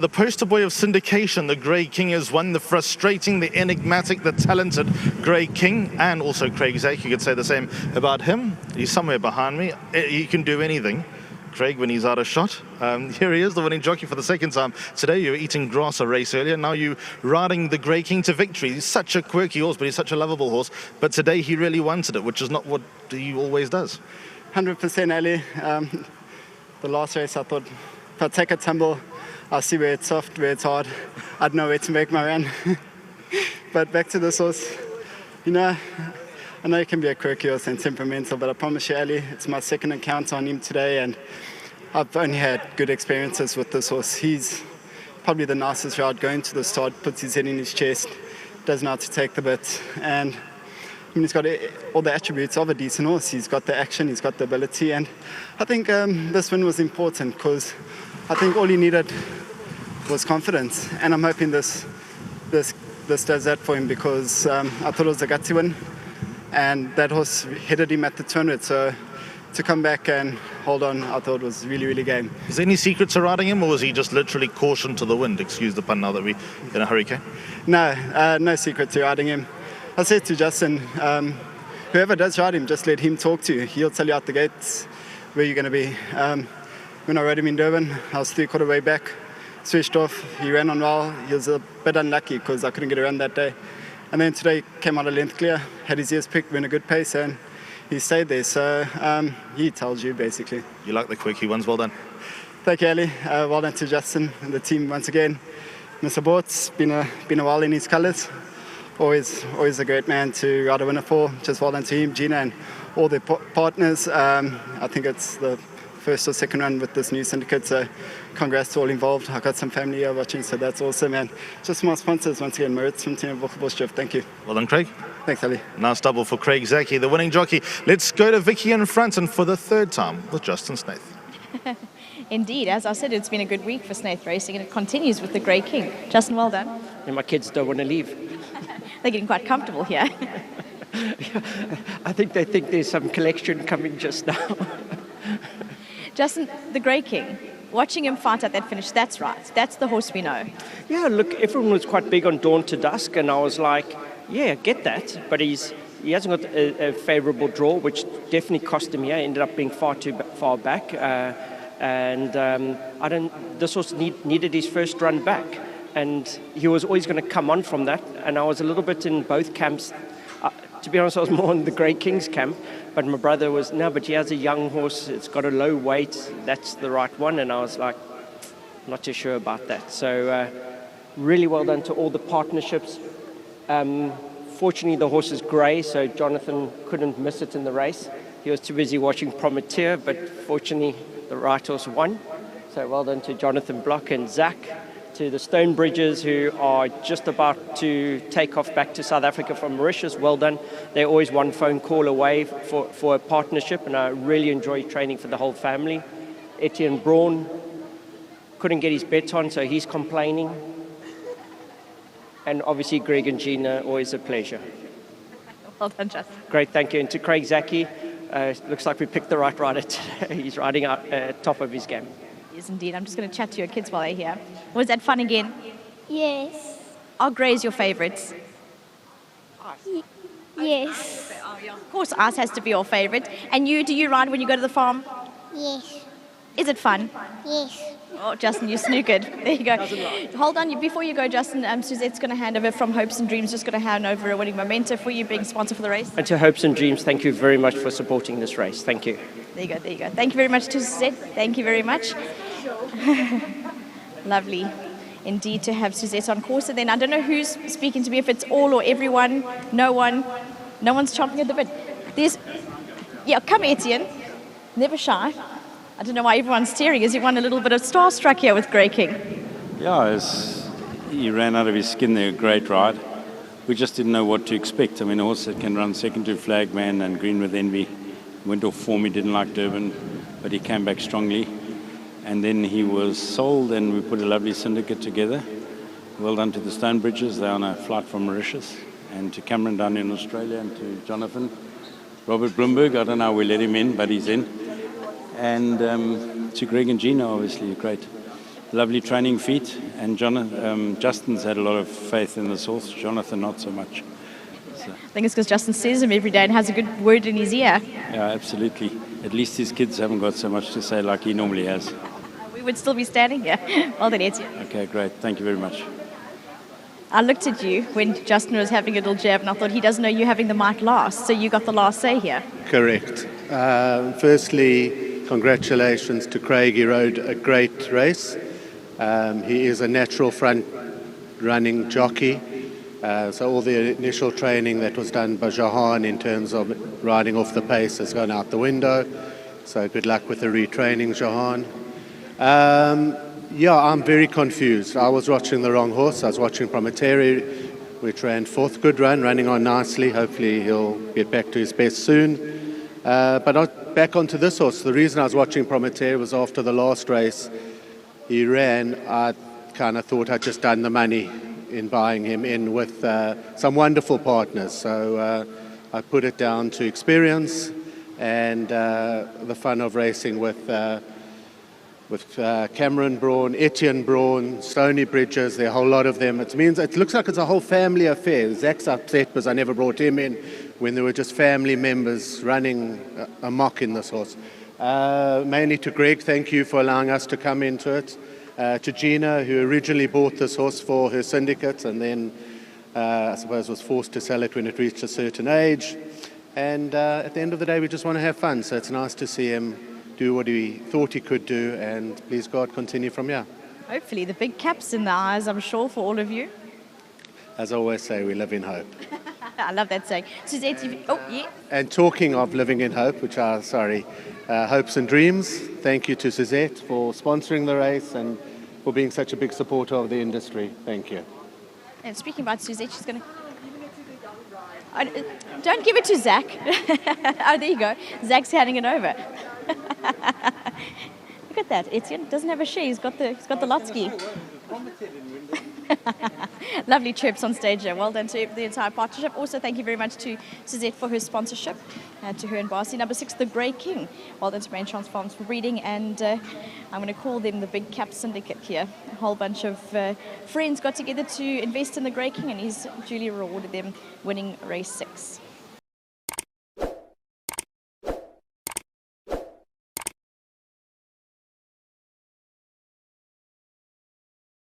The poster boy of syndication, the Grey King, has won. The frustrating, the enigmatic, the talented Grey King, and also Craig Zake. You could say the same about him. He's somewhere behind me. He can do anything, Craig, when he's out of shot. Here he is, the winning jockey for the second time. Today you were eating grass a race earlier. Now you riding the Grey King to victory. He's such a quirky horse, but he's such a lovable horse. But today he really wanted it, which is not what he always does. 100% Ali. The last race I thought, if I take a tumble, I'll see where it's soft, where it's hard. I'd know where to make my run. But back to this horse, you know, I know he can be a quirky horse and temperamental, but I promise you, Ali, it's my second encounter on him today, and I've only had good experiences with this horse. He's probably the nicest ride going to the start, puts his head in his chest, doesn't know how to take the bit, and I mean, he's got all the attributes of a decent horse. He's got the action, he's got the ability, and I think this win was important because I think all he needed was confidence, and I'm hoping this does that for him because I thought it was a gutsy win, and that horse headed him at the turn. So to come back and hold on, I thought was really, really game. Is there any secret to riding him, or was he just literally caution to the wind? Excuse the pun now that we're in a hurricane. No, no secret to riding him. I said to Justin, whoever does ride him, just let him talk to you. He'll tell you out the gates where you're going to be. When I rode him in Durban, I was 3/4 way back, switched off, he ran on well. He was a bit unlucky because I couldn't get around that day. And then today came out a length clear, had his ears picked, went a good pace, and he stayed there. So he tells you basically. You like the quickie ones, well done. Thank you, Ali. Well done to Justin and the team once again. Mr. Bort's been a while in his colours. Always a great man to ride a winner for. Just well done to him, Gina, and all their partners. I think it's the first or second run with this new syndicate, so congrats to all involved. I got some family here watching, so that's awesome. And just my sponsors, once again, Maritz from Team Bushdrift. Thank you. Well done, Craig. Thanks, Ali. Nice double for Craig Zaki, the winning jockey. Let's go to Vicky in front, and for the third time with Justin Snaith. Indeed, as I said, it's been a good week for Snaith Racing, and it continues with the Grey King. Justin, well done. And my kids don't want to leave. They're getting quite comfortable here. I think they think there's some collection coming just now. Justin, the Grey King, watching him fight at that finish, that's right. That's the horse we know. Yeah, look, everyone was quite big on Dawn to Dusk, and I was like, yeah, get that. But he hasn't got a favourable draw, which definitely cost him here. Ended up being far too far back. This horse needed his first run back. And he was always going to come on from that. And I was a little bit in both camps. To be honest, I was more in the Grey King's camp. But my brother was, no, but he has a young horse. It's got a low weight. That's the right one. And I was like, not too sure about that. So really well done to all the partnerships. Fortunately, the horse is grey, so Jonathan couldn't miss it in the race. He was too busy watching Prometeur, but fortunately, the right horse won. So well done to Jonathan Block and Zach. To the Stonebridges, who are just about to take off back to South Africa from Mauritius, well done. They're always one phone call away for a partnership, and I really enjoy training for the whole family. Etienne Braun couldn't get his bet on, so he's complaining. And obviously Greg and Gina, always a pleasure. Well done, Justin. Great, thank you. And to Craig Zaki, looks like we picked the right rider today. He's riding out top of his game. Yes, indeed. I'm just going to chat to your kids while they're here. Was that fun again? Yes. Are greys your favourites? Yes. Of course, ours has to be your favourite. And you, do you ride when you go to the farm? Yes. Is it fun? Yes. Oh, Justin, you snookered. There you go. Hold on. Before you go, Justin, Suzette's going to hand over from Hopes and Dreams, just going to hand over a winning memento for you, being sponsor for the race. And to Hopes and Dreams, thank you very much for supporting this race. Thank you. There you go, there you go. Thank you very much to Suzette. Thank you very much. Lovely indeed to have Suzette on course. And then I don't know who's speaking to me, if it's all or everyone, no one's chomping at the bit. Come Etienne, never shy. I don't know why everyone's staring. Is everyone a little bit of starstruck here with Grey King? Yeah, he ran out of his skin there, a great ride. We just didn't know what to expect. I mean, a horse that can run second to Flagman and Green with Envy went off form. He didn't like Durban, but he came back strongly. And then he was sold, and we put a lovely syndicate together. Well done to the Stonebridges. They're on a flight from Mauritius. And to Cameron down in Australia, and to Jonathan. Robert Bloomberg, I don't know how we let him in, but he's in. And to Greg and Gina, obviously, great. lovely training feet. And Justin's had a lot of faith in this horse. Jonathan, not so much. So, I think it's because Justin sees him every day and has a good word in his ear. yeah, absolutely. At least his kids haven't got so much to say like he normally has. We would still be standing here. Well done, Etienne. Okay, great. Thank you very much. I looked at you when Justin was having a little jab and I thought he doesn't know you're having the mic last, so you got the last say here. Correct. Firstly, congratulations to Craig. He rode a great race. He is a natural front-running jockey. So all the initial training that was done by Jahan in terms of riding off the pace has gone out the window. So good luck with the retraining, Jahan. Yeah, I'm very confused. I was watching the wrong horse. I was watching Prometeri, which ran fourth. Good run, running on nicely. Hopefully he'll get back to his best soon. But back onto this horse. The reason I was watching Prometeri was after the last race he ran, I kind of thought I'd just done the money in buying him in with some wonderful partners. So I put it down to experience and the fun of racing with Cameron Braun, Etienne Braun, Stoney Bridges. There are a whole lot of them. It looks like it's a whole family affair. Zach's upset because I never brought him in when there were just family members running amok in this horse. Mainly to Greg, thank you for allowing us to come into it. To Gina, who originally bought this horse for her syndicate and then I suppose was forced to sell it when it reached a certain age. And at the end of the day, we just want to have fun. So it's nice to see him do what he thought he could do, and please God, continue from here. Hopefully, the big cap's in the eyes, I'm sure, for all of you. As I always say, we live in hope. I love that saying. Suzette, yeah. And talking of living in hope, hopes and dreams, thank you to Suzette for sponsoring the race and for being such a big supporter of the industry. Thank you. And speaking about Suzette, she's going to... Don't give it to Zach. Oh, there you go. Zach's handing it over. Look at that. Etienne doesn't have a share. He's got the Lotsky. Lovely trips on stage here. Well done to the entire partnership. Also, thank you very much to Suzette for her sponsorship, to her and Barcy. Number 6, the Grey King. Well done to Main Chance Farms for breeding, and I'm going to call them the Big Cap Syndicate here. A whole bunch of friends got together to invest in the Grey King, and he's duly rewarded them winning race 6.